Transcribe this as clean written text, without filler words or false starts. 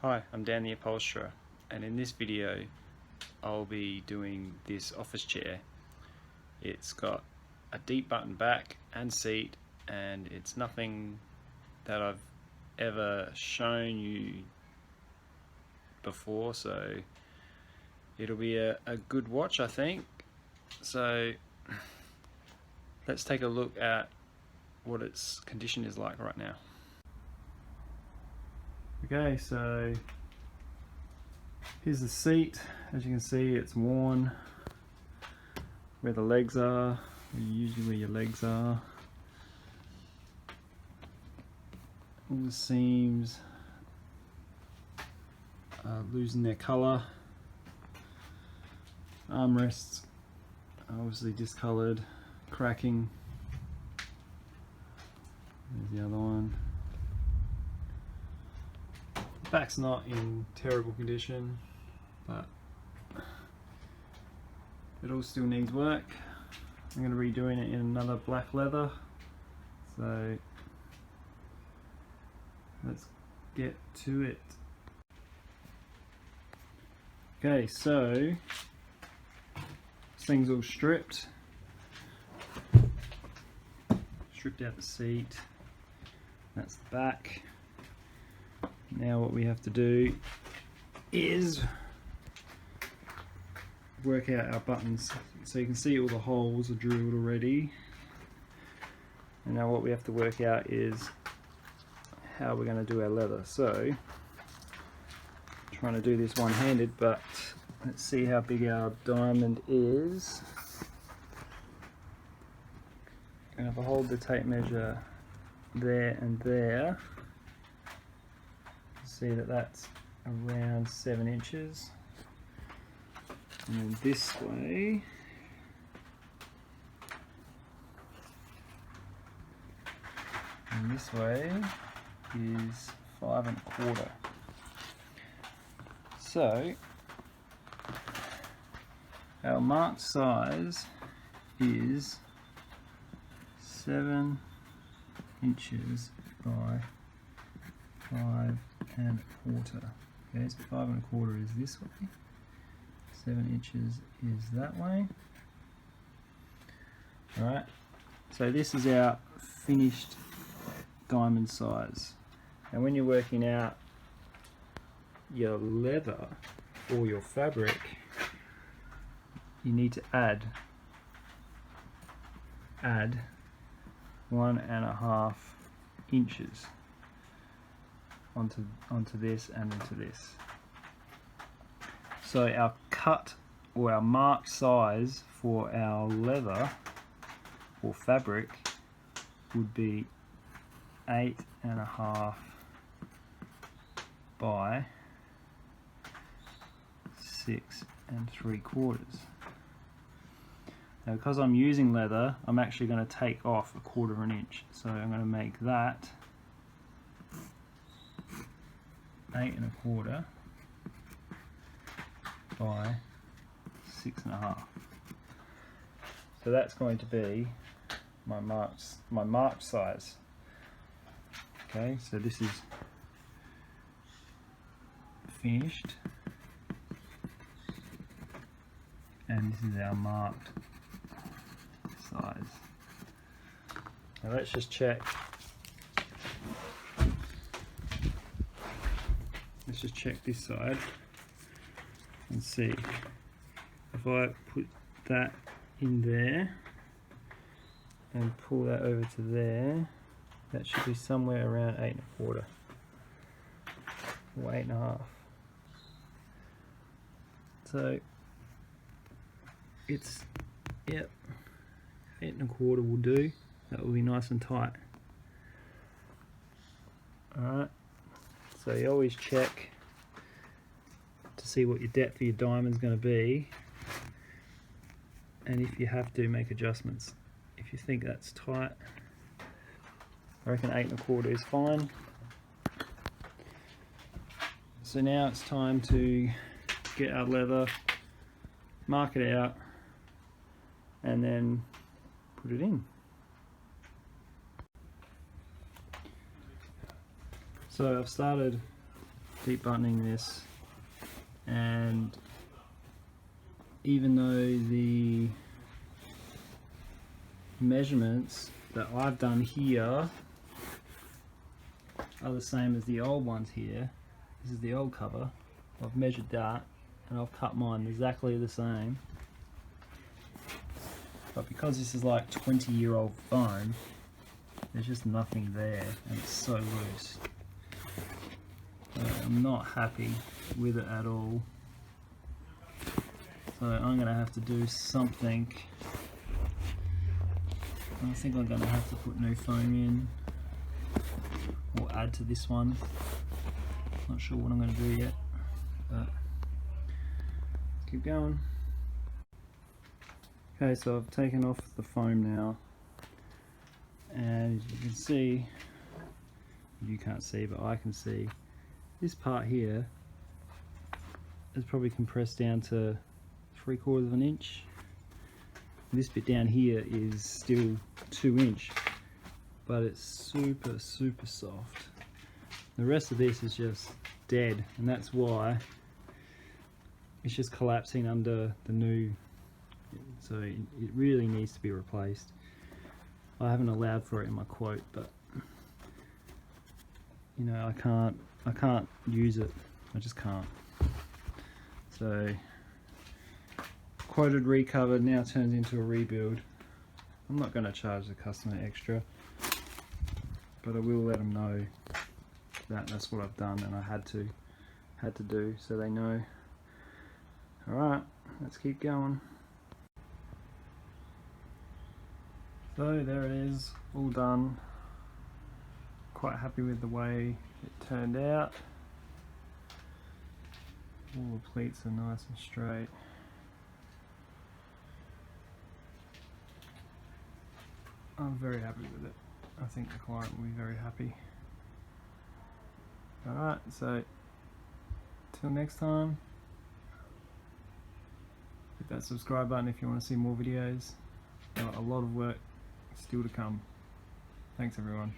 Hi, I'm Dan the upholsterer, and in this video I'll be doing this office chair. It's got a deep button back and seat, and it's nothing that I've ever shown you before, so it'll be a good watch, I think. So let's take a look at what its condition is like right now. Okay, so here's the seat. As you can see, it's worn where the legs are, usually where your legs are. All the seams are losing their colour. Armrests are obviously discoloured, cracking. There's the other one. Back's not in terrible condition, but it all still needs work. I'm going to be redoing it in another black leather, so let's get to it. Okay, so this thing's all stripped out the seat. That's the back. Now what we have to do is work out our buttons. So you can see all the holes are drilled already. And now what we have to work out is how we're going to do our leather. So I'm trying to do this one-handed, but let's see how big our diamond is. And if I hold the tape measure there and there, see that that's around 7 inches, and then this way is 5 1/4. So our marked size is 7 inches by 5 1/4. Okay, so 5 1/4 is this way, 7 inches is that way. Alright, so this is our finished diamond size. And when you're working out your leather or your fabric, you need to add 1.5 inches onto this and into this. So our cut or our marked size for our leather or fabric would be 8.5 by 6 3/4. Now because I'm using leather, I'm actually going to take off 1/4 inch. So I'm going to make that 8 1/4 by 6 1/2. So that's going to be my marked size. Okay, so this is finished, and this is our marked size. Now let's just check. Let's just check this side and see. If I put that in there and pull that over to there, that should be somewhere around 8 1/4 or 8 1/2. So it's, yep, 8 1/4 will do. That will be nice and tight. Alright, so you always check to see what your depth of your diamond is going to be, and if you have to, make adjustments. If you think that's tight, I reckon 8 1/4 is fine. So now it's time to get our leather, mark it out, and then put it in. So I've started deep buttoning this, and even though the measurements that I've done here are the same as the old ones here, this is the old cover, I've measured that and I've cut mine exactly the same, but because this is like 20-year-old foam, there's just nothing there and it's so loose. So I'm not happy with it at all. So I'm going to have to do something. I think I'm going to have to put new foam in or add to this one. Not sure what I'm going to do yet, but let's keep going. Okay, so I've taken off the foam now, and you can see, you can't see but I can see, this part here is probably compressed down to 3/4 of an inch. This bit down here is still 2 inch, but it's super soft. The rest of this is just dead, and that's why it's just collapsing under the new, so it really needs to be replaced. I haven't allowed for it in my quote, but you know, I can't use it. I just can't. So quoted recover now turns into a rebuild. I'm not going to charge the customer extra, but I will let them know that that's what I've done and I had to do, so they know. Alright, let's keep going. So there it is, all done. Quite happy with the way it turned out. All the pleats are nice and straight. I'm very happy with it. I think the client will be very happy. Alright, so till next time, hit that subscribe button if you want to see more videos. Got a lot of work still to come. Thanks everyone.